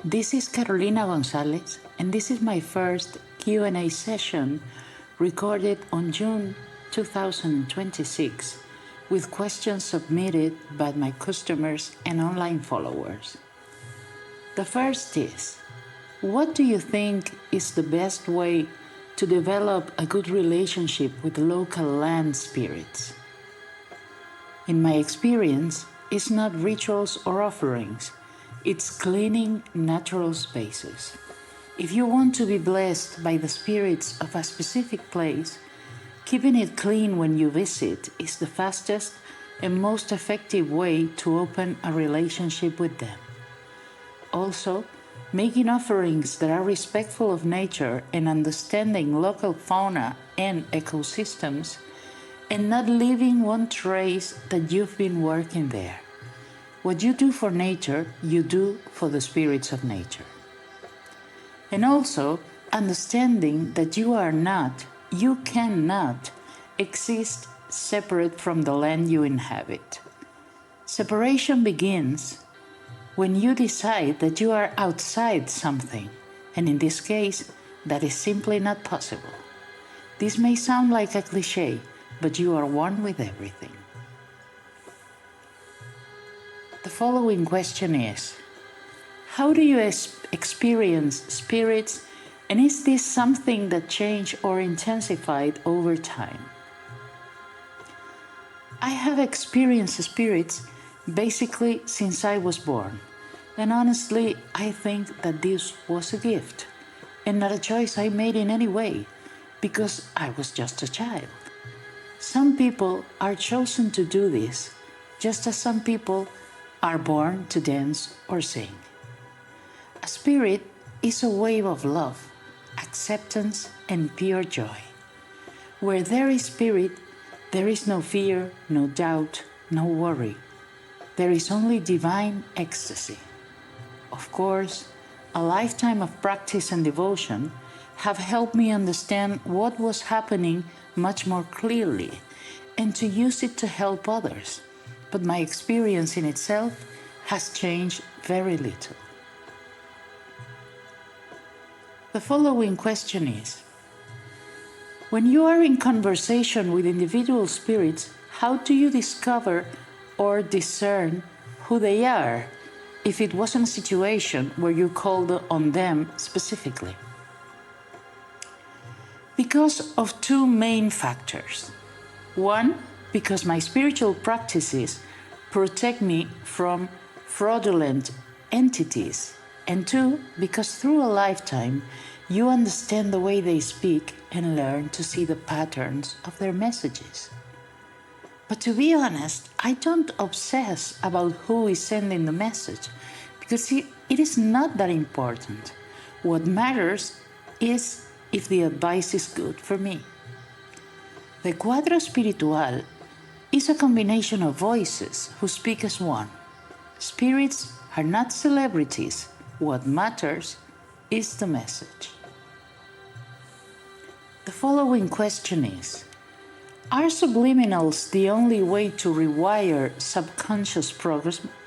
This is Carolina Gonzalez, and this is my first Q&A session recorded on June 2026 with questions submitted by my customers and online followers. The first is, what do you think is the best way to develop a good relationship with local land spirits? In my experience, it's not rituals or offerings, it's cleaning natural spaces. If you want to be blessed by the spirits of a specific place, keeping it clean when you visit is the fastest and most effective way to open a relationship with them. Also, making offerings that are respectful of nature and understanding local fauna and ecosystems, and not leaving one trace that you've been working there. What you do for nature, you do for the spirits of nature. And also, understanding that you cannot exist separate from the land you inhabit. Separation begins when you decide that you are outside something, and in this case, that is simply not possible. This may sound like a cliché, but you are one with everything. The following question is, how do you experience spirits, and is this something that changed or intensified over time? I have experienced spirits basically since I was born, and honestly, I think that this was a gift, and not a choice I made in any way, because I was just a child. Some people are chosen to do this, just as some people are born to dance or sing. A spirit is a wave of love, acceptance, and pure joy. Where there is spirit, there is no fear, no doubt, no worry. There is only divine ecstasy. Of course, a lifetime of practice and devotion have helped me understand what was happening much more clearly and to use it to help others. But my experience in itself has changed very little. The following question is, when you are in conversation with individual spirits, how do you discover or discern who they are if it wasn't a situation where you called on them specifically? Because of two main factors. One, because my spiritual practices protect me from fraudulent entities. And two, because through a lifetime, you understand the way they speak and learn to see the patterns of their messages. But to be honest, I don't obsess about who is sending the message, because it is not that important. What matters is if the advice is good for me. The Cuadro Espiritual is a combination of voices who speak as one. Spirits are not celebrities. What matters is the message. The following question is, are subliminals the only way to rewire subconscious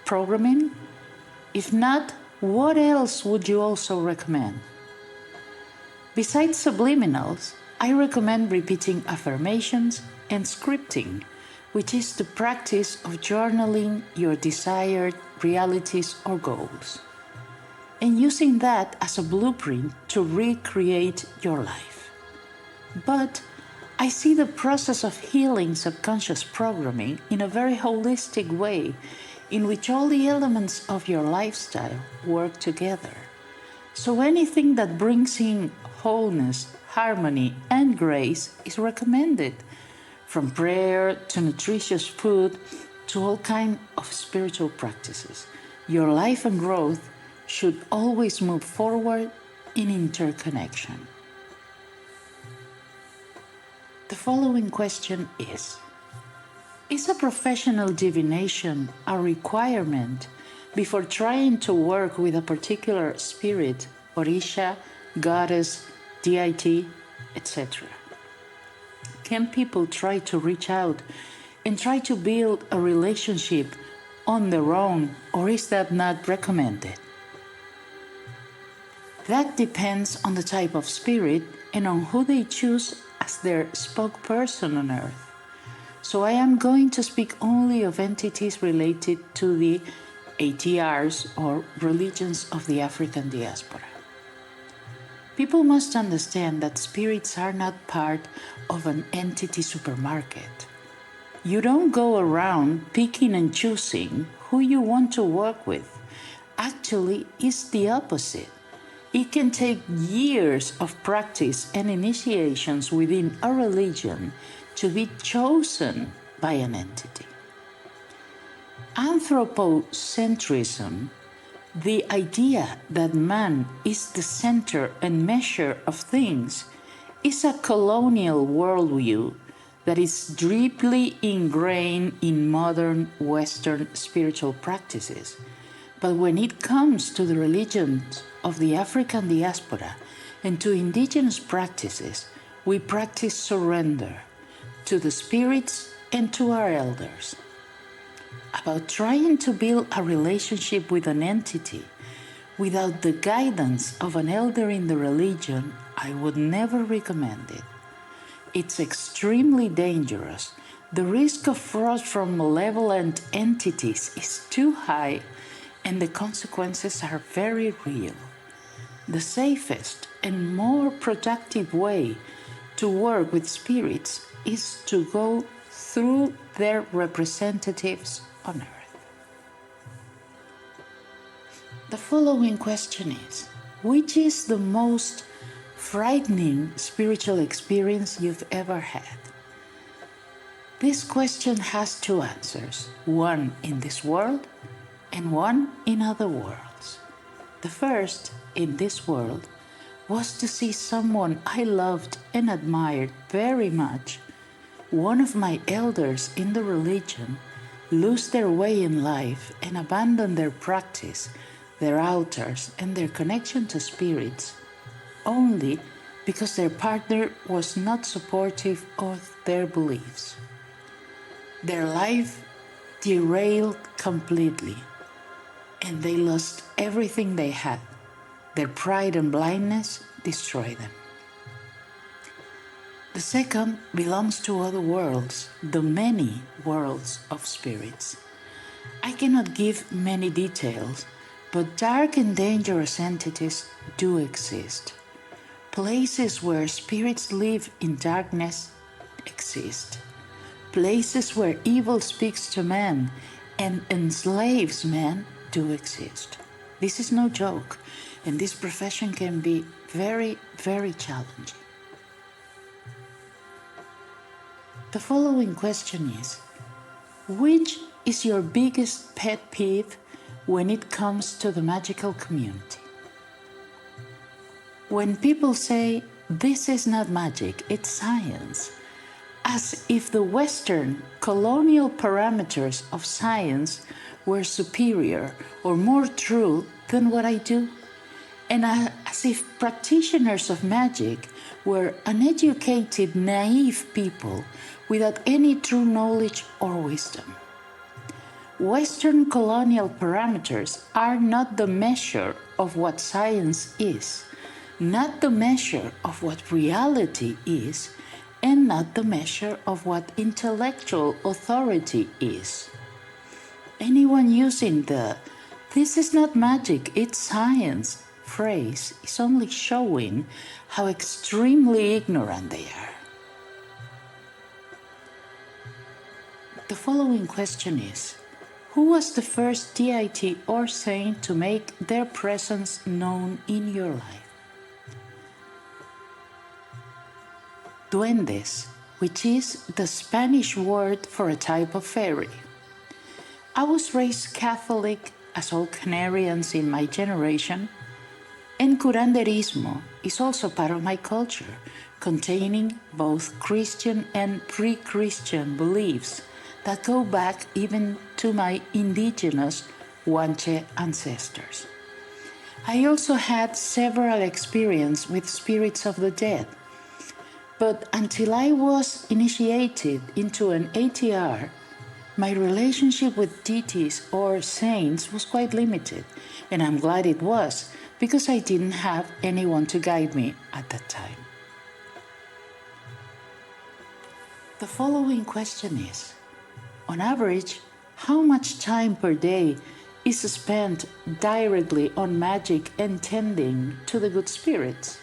programming? If not, what else would you also recommend? Besides subliminals, I recommend repeating affirmations and scripting, which is the practice of journaling your desired realities or goals, and using that as a blueprint to recreate your life. But I see the process of healing subconscious programming in a very holistic way, in which all the elements of your lifestyle work together. So anything that brings in wholeness, harmony, and grace is recommended, from prayer to nutritious food to all kinds of spiritual practices. Your life and growth should always move forward in interconnection. The following question is a professional divination a requirement before trying to work with a particular spirit, Orisha, goddess, deity, etc.? Can people try to reach out and try to build a relationship on their own, or is that not recommended? That depends on the type of spirit and on who they choose as their spokesperson on earth. So I am going to speak only of entities related to the ATRs or religions of the African diaspora. People must understand that spirits are not part of an entity supermarket. You don't go around picking and choosing who you want to work with. Actually, it's the opposite. It can take years of practice and initiations within a religion to be chosen by an entity. Anthropocentrism, the idea that man is the center and measure of things, is a colonial worldview that is deeply ingrained in modern Western spiritual practices. But when it comes to the religions of the African diaspora and to indigenous practices, we practice surrender to the spirits and to our elders. About trying to build a relationship with an entity without the guidance of an elder in the religion, I would never recommend it. It's extremely dangerous. The risk of fraud from malevolent entities is too high, and the consequences are very real. The safest and more productive way to work with spirits is to go through their representatives on earth. The following question is, which is the most frightening spiritual experience you've ever had? This question has two answers, one in this world and one in other worlds. The first, in this world, was to see someone I loved and admired very much, one of my elders in the religion, lose their way in life and abandon their practice, their altars, and their connection to spirits, only because their partner was not supportive of their beliefs. Their life derailed completely, and they lost everything they had. Their pride and blindness destroyed them. The second belongs to other worlds, the many worlds of spirits. I cannot give many details, but dark and dangerous entities do exist. Places where spirits live in darkness exist. Places where evil speaks to man and enslaves man do exist. This is no joke, and this profession can be very, very challenging. The following question is, which is your biggest pet peeve when it comes to the magical community? When people say, this is not magic, it's science, as if the Western colonial parameters of science were superior or more true than what I do, and as if practitioners of magic were uneducated, naive people without any true knowledge or wisdom. Western colonial parameters are not the measure of what science is, not the measure of what reality is, and not the measure of what intellectual authority is. Anyone using the "this is not magic, it's science" phrase is only showing how extremely ignorant they are. The following question is, who was the first deity or saint to make their presence known in your life? Duendes, which is the Spanish word for a type of fairy. I was raised Catholic, as all Canarians in my generation, and curanderismo is also part of my culture, containing both Christian and pre-Christian beliefs that go back even to my indigenous Guanche ancestors. I also had several experiences with spirits of the dead, but until I was initiated into an ATR, my relationship with deities or saints was quite limited, and I'm glad it was, because I didn't have anyone to guide me at that time. The following question is, on average, how much time per day is spent directly on magic and tending to the good spirits?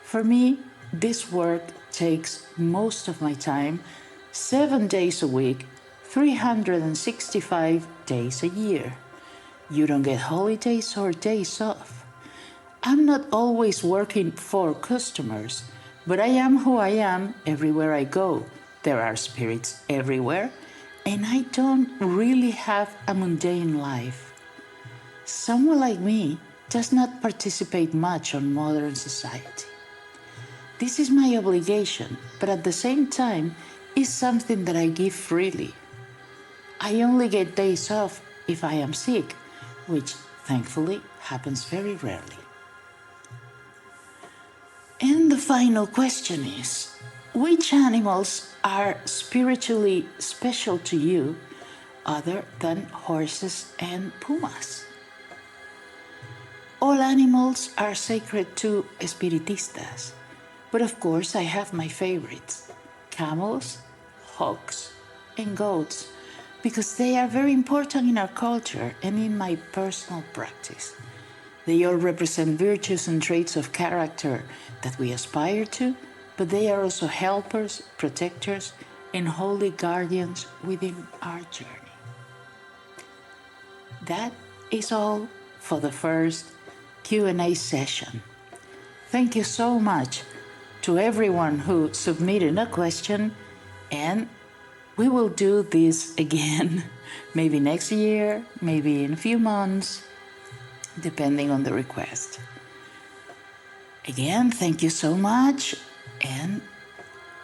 For me, this work takes most of my time, 7 days a week, 365 days a year. You don't get holidays or days off. I'm not always working for customers, but I am who I am everywhere I go. There are spirits everywhere, and I don't really have a mundane life. Someone like me does not participate much on modern society. This is my obligation, but at the same time, is something that I give freely. I only get days off if I am sick, which thankfully happens very rarely. And the final question is, which animals are spiritually special to you other than horses and pumas? All animals are sacred to espiritistas, but of course I have my favorites, camels, hogs, and goats, because they are very important in our culture and in my personal practice. They all represent virtues and traits of character that we aspire to, but they are also helpers, protectors, and holy guardians within our journey. That is all for the first Q&A session. Thank you so much to everyone who submitted a question, and we will do this again, maybe next year, maybe in a few months, depending on the request. Again, thank you so much, and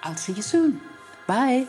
I'll see you soon. Bye.